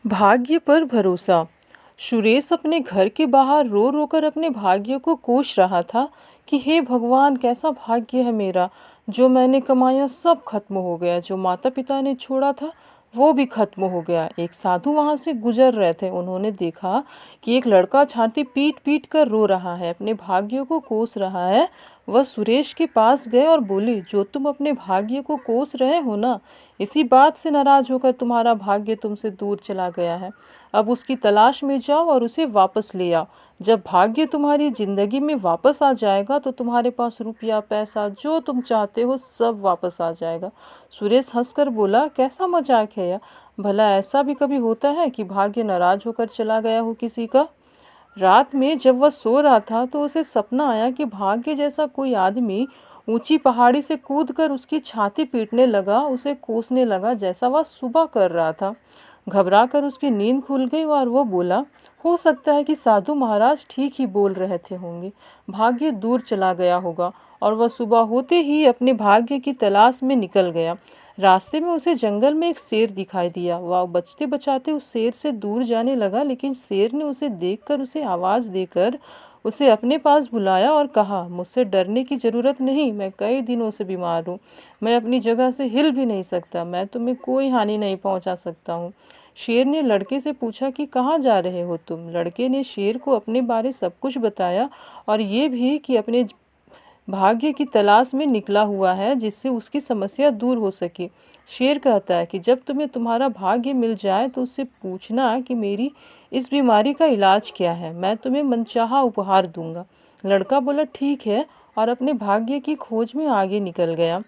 भाग्य पर भरोसा। सुरेश अपने घर के बाहर रो रो कर अपने भाग्य को कोस रहा था कि हे भगवान, कैसा भाग्य है मेरा। जो मैंने कमाया सब खत्म हो गया, जो माता पिता ने छोड़ा था वो भी खत्म हो गया। एक साधु वहां से गुजर रहे थे। उन्होंने देखा कि एक लड़का छाती पीट पीट कर रो रहा है, अपने भाग्य को कोस रहा है। वह सुरेश के पास गए और बोले, जो तुम अपने भाग्य को कोस रहे हो ना, इसी बात से नाराज होकर तुम्हारा भाग्य तुमसे दूर चला गया है। अब उसकी तलाश में जाओ और उसे वापस ले आओ। जब भाग्य तुम्हारी जिंदगी में वापस आ जाएगा तो तुम्हारे पास रुपया पैसा जो तुम चाहते हो सब वापस आ जाएगा। सुरेश हंसकर बोला, कैसा मजाक है यह। भला ऐसा भी कभी होता है कि भाग्य नाराज होकर चला गया हो किसी का। रात में जब वह सो रहा था तो उसे सपना आया कि भाग्य जैसा कोई आदमी ऊंची पहाड़ी से कूदकर उसकी छाती पीटने लगा, उसे कोसने लगा जैसा वह सुबह कर रहा था। घबराकर उसकी नींद खुल गई और वह बोला, हो सकता है कि साधु महाराज ठीक ही बोल रहे थे होंगे, भाग्य दूर चला गया होगा। और वह सुबह होते ही अपने भाग्य की तलाश में निकल गया। रास्ते में उसे जंगल में एक शेर दिखाई दिया। वह बचते बचाते उस शेर से दूर जाने लगा, लेकिन शेर ने उसे देखकर उसे आवाज़ देकर उसे अपने पास बुलाया और कहा, मुझसे डरने की ज़रूरत नहीं, मैं कई दिनों से बीमार हूँ, मैं अपनी जगह से हिल भी नहीं सकता, मैं तुम्हें कोई हानि नहीं पहुँचा सकता हूँ। शेर ने लड़के से पूछा कि कहाँ जा रहे हो तुम। लड़के ने शेर को अपने बारे सब कुछ बताया और ये भी कि अपने भाग्य की तलाश में निकला हुआ है जिससे उसकी समस्या दूर हो सके। शेर कहता है कि जब तुम्हें तुम्हारा भाग्य मिल जाए तो उससे पूछना कि मेरी इस बीमारी का इलाज क्या है, मैं तुम्हें मनचाहा उपहार दूंगा। लड़का बोला, ठीक है, और अपने भाग्य की खोज में आगे निकल गया।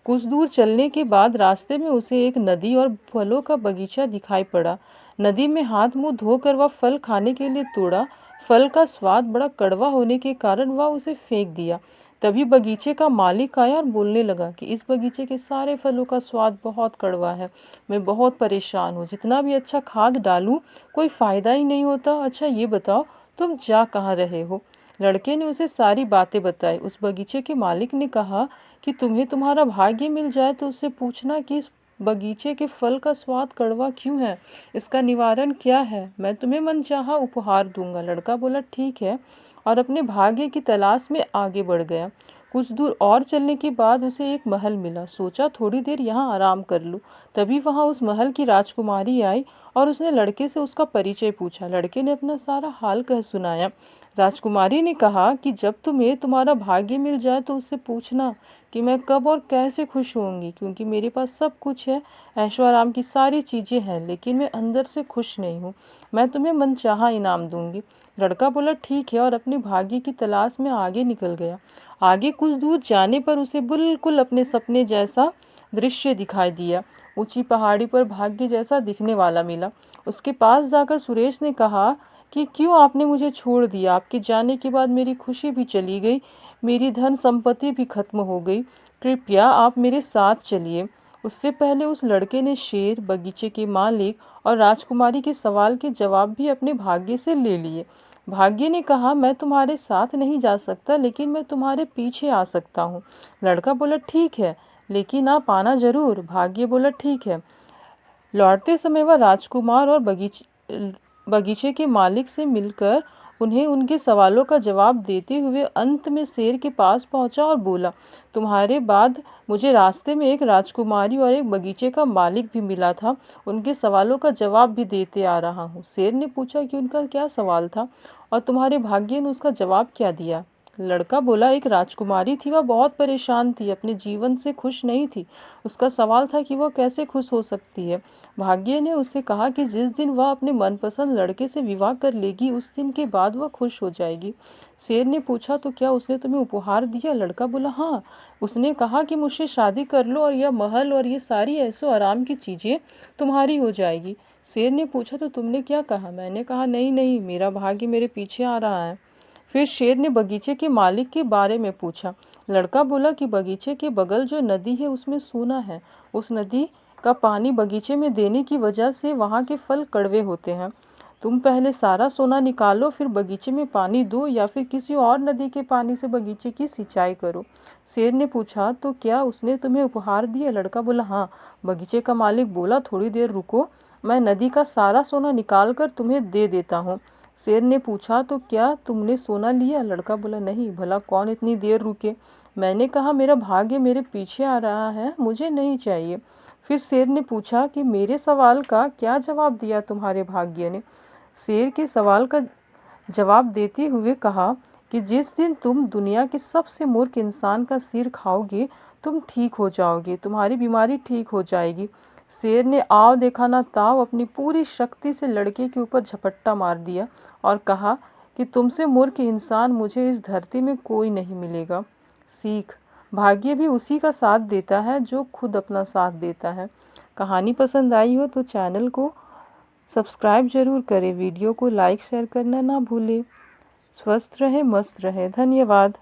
कुछ दूर चलने के बाद रास्ते में उसे एक नदी और फलों का बगीचा दिखाई पड़ा। नदी में हाथ मुंह धोकर वह फल खाने के लिए तोड़ा। फल का स्वाद बड़ा कड़वा होने के कारण वह उसे फेंक दिया। तभी बगीचे का मालिक आया और बोलने लगा कि इस बगीचे के सारे फलों का स्वाद बहुत कड़वा है, मैं बहुत परेशान हूँ, जितना भी अच्छा खाद डालूं कोई फ़ायदा ही नहीं होता। अच्छा ये बताओ, तुम जा कहाँ रहे हो। लड़के ने उसे सारी बातें बताई। उस बगीचे के मालिक ने कहा कि तुम्हें तुम्हारा भाग्य मिल जाए तो उससे पूछना कि इस बगीचे के फल का स्वाद कड़वा क्यों है, इसका निवारण क्या है, मैं तुम्हें मनचाहा उपहार दूंगा। लड़का बोला, ठीक है, और अपने भाग्य की तलाश में आगे बढ़ गया। कुछ दूर और चलने के बाद उसे एक महल मिला। सोचा थोड़ी देर यहाँ आराम कर लूँ। तभी वहाँ उस महल की राजकुमारी आई और उसने लड़के से उसका परिचय पूछा। लड़के ने अपना सारा हाल कह सुनाया। राजकुमारी ने कहा कि जब तुम्हें तुम्हारा भाग्य मिल जाए तो उससे पूछना कि मैं कब और कैसे खुश होंगी, क्योंकि मेरे पास सब कुछ है, ऐशो आराम की सारी चीज़ें हैं, लेकिन मैं अंदर से खुश नहीं हूँ। मैं तुम्हें मनचाहा इनाम दूंगी। लड़का बोला, ठीक है, और अपने भाग्य की तलाश में आगे निकल गया। आगे कुछ दूर जाने पर उसे बिल्कुल अपने सपने जैसा दृश्य दिखाई दिया। ऊंची पहाड़ी पर भाग्य जैसा दिखने वाला मिला। उसके पास जाकर सुरेश ने कहा कि क्यों आपने मुझे छोड़ दिया, आपके जाने के बाद मेरी खुशी भी चली गई, मेरी धन संपत्ति भी खत्म हो गई, कृपया आप मेरे साथ चलिए। उससे पहले उस लड़के ने शेर, बगीचे के मालिक और राजकुमारी के सवाल के जवाब भी अपने भाग्य से ले लिए। भाग्य ने कहा, मैं तुम्हारे साथ नहीं जा सकता, लेकिन मैं तुम्हारे पीछे आ सकता हूँ। लड़का बोला, ठीक है, लेकिन आप आना जरूर। भाग्य बोला, ठीक है। लौटते समय वह राजकुमार और बगीचे के मालिक से मिलकर उन्हें उनके सवालों का जवाब देते हुए अंत में शेर के पास पहुंचा और बोला, तुम्हारे बाद मुझे रास्ते में एक राजकुमारी और एक बगीचे का मालिक भी मिला था, उनके सवालों का जवाब भी देते आ रहा हूँ। शेर ने पूछा कि उनका क्या सवाल था और तुम्हारे भाग्य ने उसका जवाब क्या दिया। लड़का बोला, एक राजकुमारी थी, वह बहुत परेशान थी, अपने जीवन से खुश नहीं थी, उसका सवाल था कि वह कैसे खुश हो सकती है। भाग्य ने उससे कहा कि जिस दिन वह अपने मनपसंद लड़के से विवाह कर लेगी उस दिन के बाद वह खुश हो जाएगी। शेर ने पूछा, तो क्या उसने तुम्हें उपहार दिया। लड़का बोला, हाँ, उसने कहा कि मुझसे शादी कर लो और यह महल और ये सारी ऐसो आराम की चीज़ें तुम्हारी हो जाएगी। शेर ने पूछा, तो तुमने क्या कहा। मैंने कहा, नहीं नहीं, मेरा भाग्य मेरे पीछे आ रहा है। फिर शेर ने बगीचे के मालिक के बारे में पूछा। लड़का बोला कि बगीचे के बगल जो नदी है उसमें सोना है, उस नदी का पानी बगीचे में देने की वजह से वहाँ के फल कड़वे होते हैं। तुम पहले सारा सोना निकालो, फिर बगीचे में पानी दो या फिर किसी और नदी के पानी से बगीचे की सिंचाई करो। शेर ने पूछा, तो क्या उसने तुम्हें उपहार दिया। लड़का बोला, हाँ। बगीचे का मालिक बोला, थोड़ी देर रुको, मैं नदी का सारा सोना निकाल कर तुम्हें दे देता हूँ। शेर ने पूछा, तो क्या तुमने सोना लिया? लड़का बोला, नहीं, भला कौन इतनी देर रुके। मैंने कहा, मेरा भाग्य मेरे पीछे आ रहा है, मुझे नहीं चाहिए। फिर शेर ने पूछा कि मेरे सवाल का क्या जवाब दिया तुम्हारे भाग्य ने? शेर के सवाल का जवाब देते हुए कहा कि जिस दिन तुम दुनिया के सबसे मूर्ख इंसान का सिर खाओगे, तुम ठीक हो जाओगे, तुम्हारी बीमारी ठीक हो जाएगी। शेर ने आओ देखा ना ताव अपनी पूरी शक्ति से लड़के के ऊपर झपट्टा मार दिया और कहा कि तुमसे मूर्ख इंसान मुझे इस धरती में कोई नहीं मिलेगा। सीख: भाग्य भी उसी का साथ देता है जो खुद अपना साथ देता है। कहानी पसंद आई हो तो चैनल को सब्सक्राइब जरूर करें, वीडियो को लाइक शेयर करना ना भूलें। स्वस्थ रहे, मस्त रहे। धन्यवाद।